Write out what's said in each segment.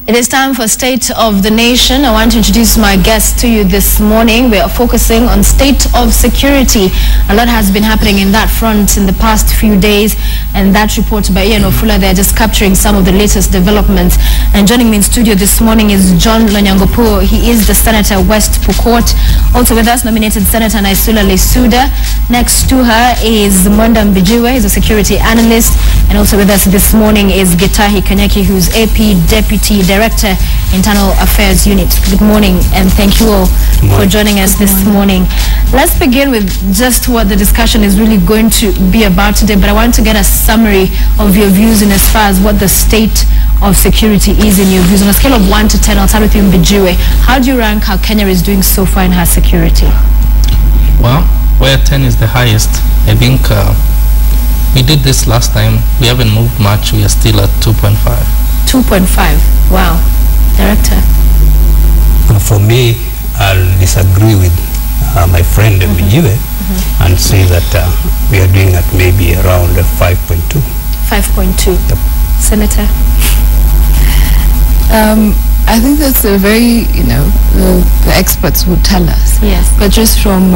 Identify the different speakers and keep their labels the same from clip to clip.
Speaker 1: It is time for State of the Nation. I want to introduce my guest to you this morning. We are focusing on state of security. A lot has been happening in that front in the past few days, and that report by Ian Ofula, they're just capturing some of the latest developments. And joining me in studio this morning is John Lonyangopuo. He is the Senator West Pokot. Also with us, nominated Senator Naisula Lesuda. Next to her is Mwenda Mbijiwe, he's a security analyst. And also with us this morning is Gitahi Kanyeki, who's AP Deputy Director, Internal Affairs Unit. Good morning, and thank you all for joining us this morning. Let's begin with just what the discussion is really going to be about today, but I want to get a summary of your views in as far as what the state of security is in your views. On a scale of 1 to 10, I'll start with you, Mbijiwe. How do you rank how Kenya is doing so far in her security?
Speaker 2: Well, where 10 is the highest, I think we did this last time. We haven't moved much. We are still at 2.5.
Speaker 1: 2.5. Wow. Director?
Speaker 3: For me, I'll disagree with my friend Mbijiwe and say that we are doing at maybe around 5.2. 5.2.
Speaker 1: Yep. Senator?
Speaker 4: I think that's a very, the experts would tell us.
Speaker 1: Yes.
Speaker 4: But just from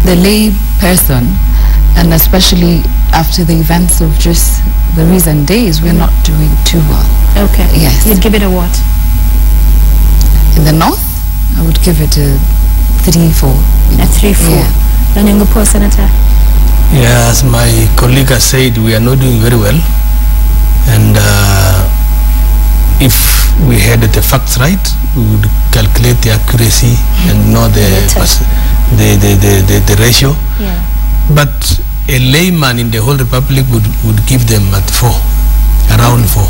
Speaker 4: the lay person, and especially after the events of just the recent days, we're not doing too well.
Speaker 1: Okay.
Speaker 4: Yes.
Speaker 1: You'd give it a what?
Speaker 4: In the north, I would give it a 3-4.
Speaker 1: A 3-4.
Speaker 4: Yeah.
Speaker 1: Lonyangopuo, Senator?
Speaker 5: Yeah, as my colleague has said, we are not doing very well. And if we had the facts right, we would calculate the accuracy and know the ratio.
Speaker 1: Yeah.
Speaker 5: But a layman in the whole republic would give them at 4, around 4.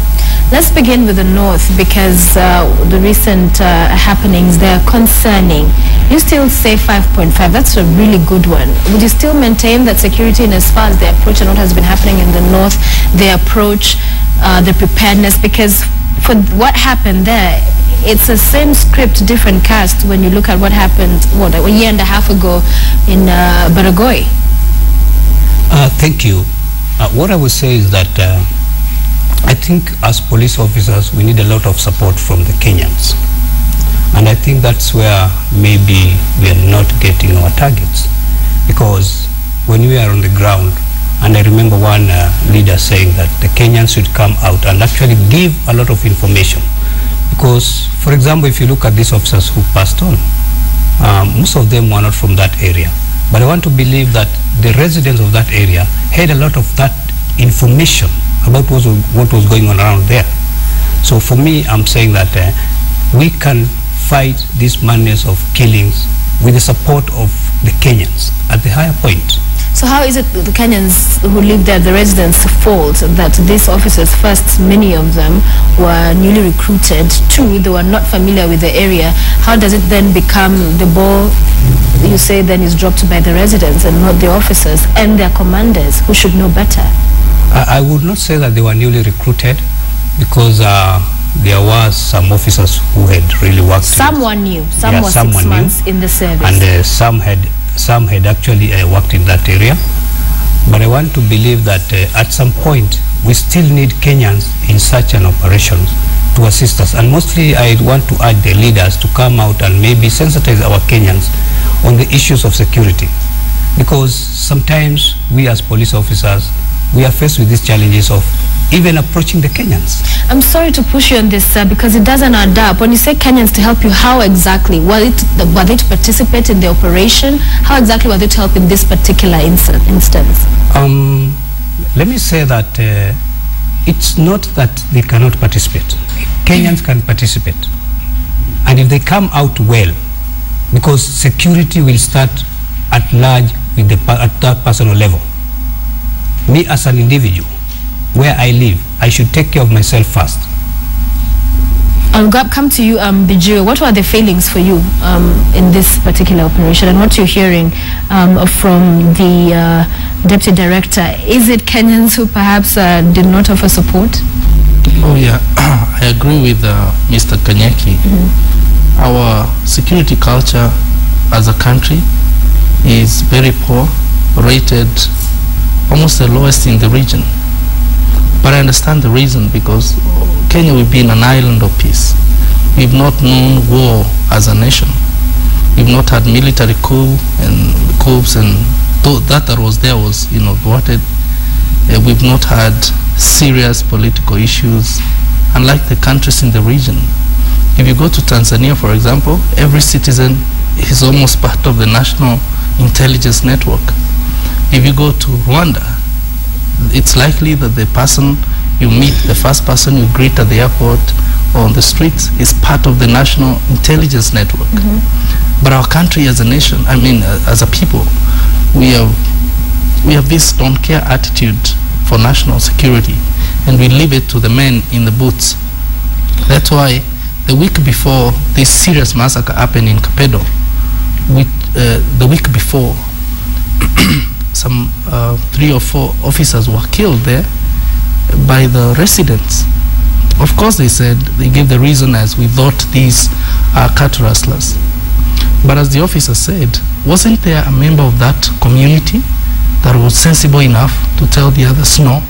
Speaker 1: Let's begin with the north, because the recent happenings, they're concerning. You still say 5.5. That's a really good one. Would you still maintain that security, in as far as the approach and what has been happening in the north, the approach, the preparedness? Because for what happened there, it's the same script, different cast when you look at what happened, a year and a half ago in Baringo.
Speaker 3: Thank you. What I would say is that I think as police officers, we need a lot of support from the Kenyans. And I think that's where maybe we are not getting our targets. Because when we are on the ground, and I remember one leader saying that the Kenyans should come out and actually give a lot of information. Because, for example, if you look at these officers who passed on, most of them were not from that area. But I want to believe that the residents of that area had a lot of that information about what was going on around there. So for me, I'm saying that we can fight this madness of killings with the support of the Kenyans at the higher point.
Speaker 1: So how is it the Kenyans who live there, the residents' fault that these officers, first, many of them were newly recruited, 2, they were not familiar with the area? How does it then become the ball, you say, then is dropped by the residents and not the officers and their commanders who should know better?
Speaker 3: I would not say that they were newly recruited, because there was some officers who had really worked.
Speaker 1: Some were new, some were 6 months in the service.
Speaker 3: And some had actually worked in that area. But I want to believe that at some point we still need Kenyans in such an operation to assist us. And mostly I want to urge the leaders to come out and maybe sensitize our Kenyans on the issues of security. Because sometimes we as police officers, we are faced with these challenges of even approaching the Kenyans.
Speaker 1: I'm sorry to push you on this, sir, because it doesn't add up. When you say Kenyans to help you, how exactly? Were they to participate in the operation? How exactly were they to help in this particular instance?
Speaker 3: Let me say that it's not that they cannot participate. Kenyans can participate. And if they come out well, because security will start at large with at that personal level. Me as an individual, where I live, I should take care of myself first.
Speaker 1: I'll come to you, Mbijiwe. What were the failings for you in this particular operation, and what you're hearing from the Deputy Director? Is it Kenyans who perhaps did not offer support?
Speaker 2: Oh yeah, I agree with Mr. Kanyeki. Our security culture as a country is very poor, rated almost the lowest in the region. But I understand the reason, because Kenya, we've been an island of peace. We've not known war as a nation. We've not had military coups, and that was there was thwarted. We've not had serious political issues, unlike the countries in the region. If you go to Tanzania, for example, every citizen is almost part of the national intelligence network. If you go to Rwanda, it's likely that the person you meet, the first person you greet at the airport or on the streets, is part of the national intelligence network. But our country as a nation, as a people, we have this don't care attitude for national security, and we leave it to the men in the boots. That's why the week before this serious massacre happened in Kapedo, the week before, some 3 or 4 officers were killed there by the residents. Of course, they gave the reason as, we thought these are cat rustlers. But as the officer said, wasn't there a member of that community that was sensible enough to tell the others, no,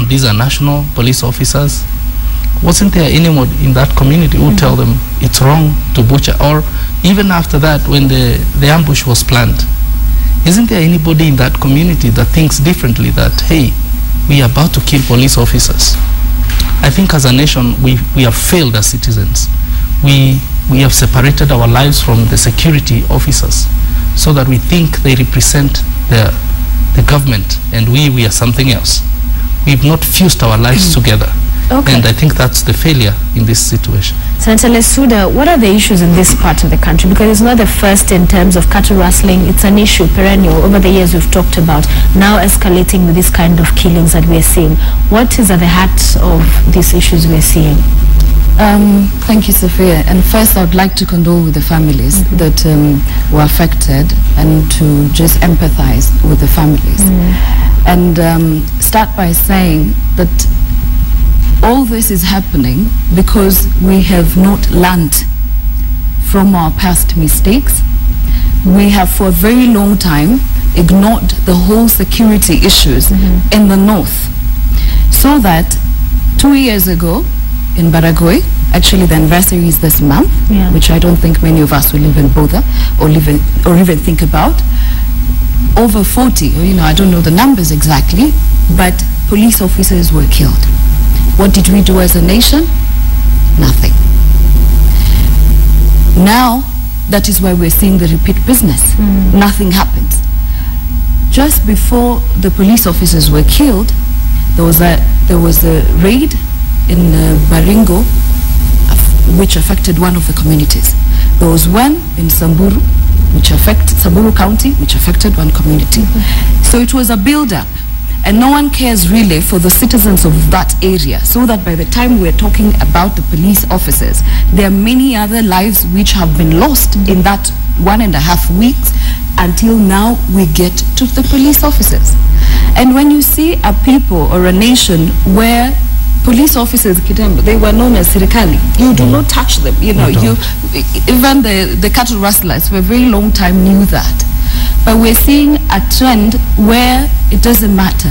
Speaker 2: these are national police officers? Wasn't there anyone in that community who tell them it's wrong to butcher? Or even after that, when the ambush was planned, isn't there anybody in that community that thinks differently, that, hey, we are about to kill police officers? I think as a nation, we have failed as citizens. We have separated our lives from the security officers, so that we think they represent the government, and we are something else. We've not fused our lives together.
Speaker 1: Okay.
Speaker 2: And I think that's the failure in this situation.
Speaker 1: Senator Lesuda, what are the issues in this part of the country? Because it's not the first in terms of cattle rustling. It's an issue perennial. Over the years we've talked about, now escalating with this kind of killings that we're seeing. What is at the heart of these issues we're seeing?
Speaker 4: Thank you, Sophia. And first, I would like to condole with the families that were affected, and to just empathize with the families. And start by saying that all this is happening because we have not learned from our past mistakes. We have for a very long time ignored the whole security issues in the north. So that 2 years ago in Baragoi, actually the anniversary is this month, which I don't think many of us will even bother or even think about. Over 40, I don't know the numbers exactly, but police officers were killed. What did we do as a nation? Nothing. Now, that is why we're seeing the repeat business. Nothing happens. Just before the police officers were killed, there was a raid in Baringo, which affected one of the communities. There was one in Samburu, Samburu County, which affected one community. So it was a build-up. And no one cares really for the citizens of that area, so that by the time we're talking about the police officers, there are many other lives which have been lost in that 1.5 weeks until now we get to the police officers. And when you see a people or a nation where police officers, they were known as Serikali, you do not touch them. Even the cattle rustlers for a very long time knew that. But we're seeing a trend where it doesn't matter.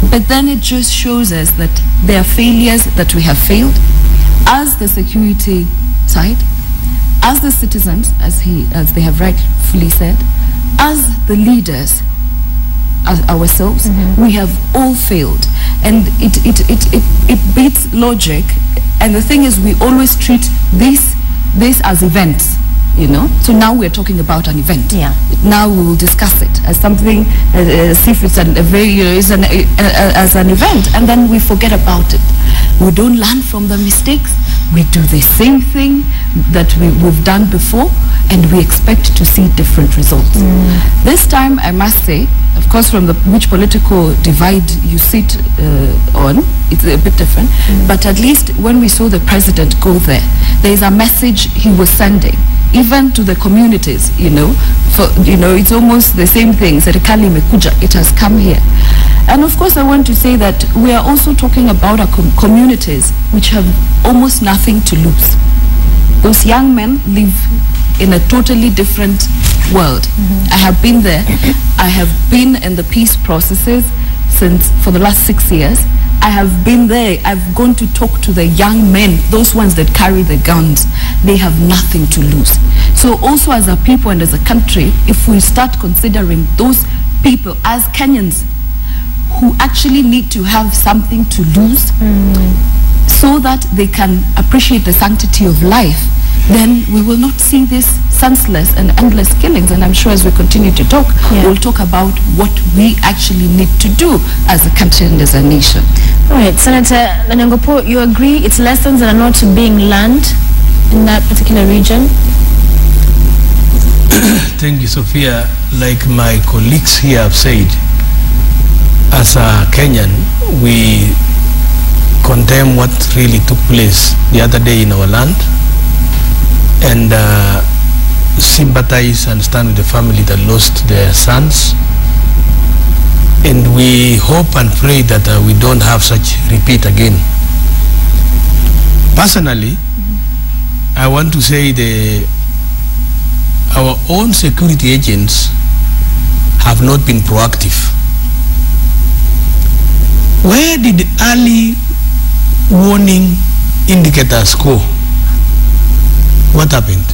Speaker 4: But then it just shows us that there are failures that we have failed as the security side, as the citizens, as they have rightfully said, as the leaders, as ourselves, we have all failed. And it beats logic. And the thing is, we always treat this as events. So now we're talking about an event. Now we will discuss it as something, as if it's as an event, and then we forget about it. We don't learn from the mistakes. We do the same thing that we've done before, and we expect to see different results. This time, I must say, of course, from which political divide you sit on, it's a bit different. But at least when we saw the president go there is a message he was sending, even to the communities. It's almost the same thing. Serikali imekuja, it has come here. And of course, I want to say that we are also talking about our communities which have almost nothing to lose. Those young men live in a totally different world. I have been there. I have been in the peace processes for the last 6 years. I have been there. I've gone to talk to the young men, those ones that carry the guns. They have nothing to lose. So also as a people and as a country, if we start considering those people as Kenyans who actually need to have something to lose so that they can appreciate the sanctity of life, then we will not see this senseless and endless killings. And I'm sure as we continue to talk, we'll talk about what we actually need to do as a country and as a nation.
Speaker 1: All right, Senator Lanyangopo, you agree it's lessons that are not being learned in that particular region?
Speaker 5: Thank you, Sophia. Like my colleagues here have said, as a Kenyan, we condemn what really took place the other day in our land, and sympathize and stand with the family that lost their sons. And we hope and pray that we don't have such repeat again. Personally, I want to say our own security agents have not been proactive. Where did early warning indicators go? What happened?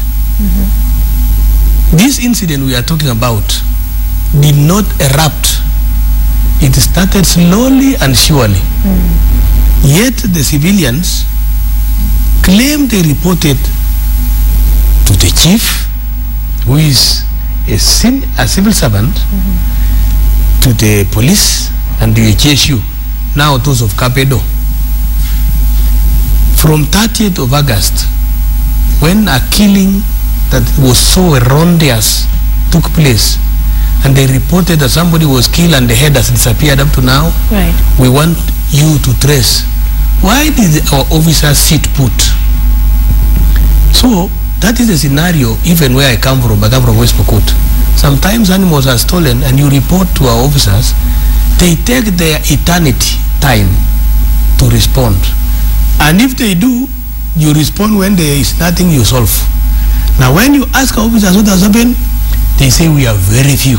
Speaker 5: This incident we are talking about did not erupt. It started slowly and surely. Yet the civilians claim they reported to the chief, who is a civil servant, to the police and the HSU, now those of Kapedo. From 30th of August, when a killing that was so erroneous took place, and they reported that somebody was killed and the head has disappeared up to now, we want you to trace. Why did our officers sit put? So that is the scenario even where I come from West Pokot. Sometimes animals are stolen and you report to our officers, they take their eternity time to respond. And if they do, you respond when there is nothing you solve. Now when you ask our officers what has happened, they say we are very few.